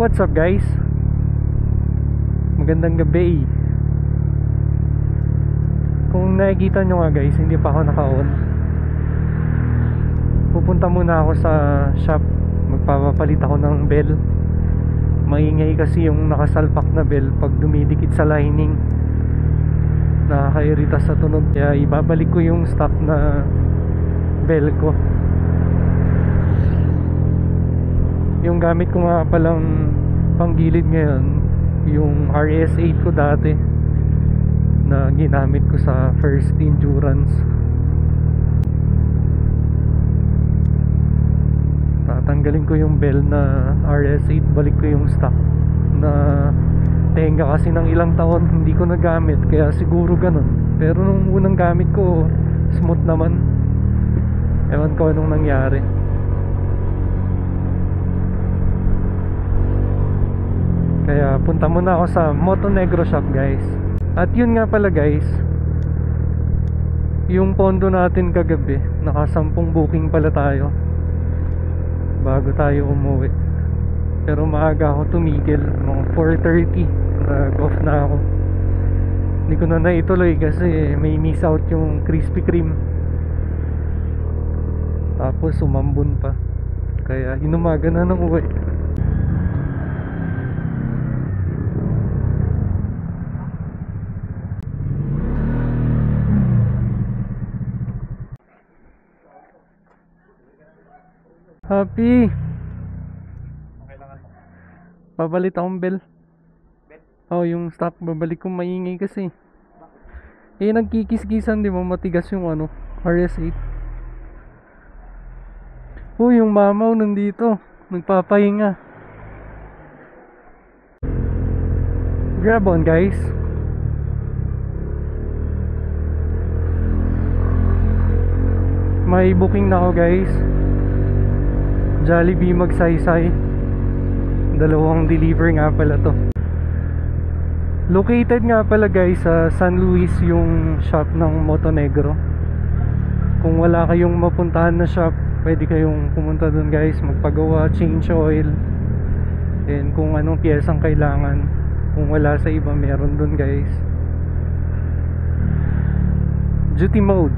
What's up guys? Magandang gabi. Kung nakikita nyo nga guys, hindi pa ako naka-on. Pupunta muna ako sa shop. Magpapapalit ako ng bell. Maingay kasi yung nakasalpak na bell pag dumidikit sa lining. Nakakairita sa tunog. Kaya ibabalik ko yung stock na bell ko. Yung gamit ko nga palang panggilid ngayon, yung RS8 ko dati na ginamit ko sa first endurance. Tatanggalin ko yung bell na RS8, balik ko yung stock na tenga kasi ng ilang taon hindi ko nagamit, kaya siguro ganun. Pero nung unang gamit ko, smooth naman. Ewan ko anong nangyari. Kaya punta muna ako sa Motonegro shop guys. At yun nga pala guys, yung pondo natin kagabi, naka 10 booking pala tayo bago tayo umuwi. Pero maaga ako tumigil, mga 4:30 nag-off na ako. Hindi ko na naituloy kasi may miss out yung Krispy Kreme. Tapos umambun pa, kaya inumaga na ng uwi. Happy. Pabalit akong bell. Oh, yung stock babalik kong maingay kasi. Nagkikis-kisan, di mo matigas yung RS8. Yung mamaw nandito, nagpapahinga. Grab on guys. May booking na ako guys. Jollibee Magsaysay. Dalawang deliver nga pala to. Located nga pala guys sa San Luis yung shop ng Motonegro. Kung wala kayong mapuntahan na shop, pwede kayong pumunta dun guys, magpagawa, change oil, and kung anong piyesang kailangan. Kung wala sa iba, meron dun guys. Duty mode.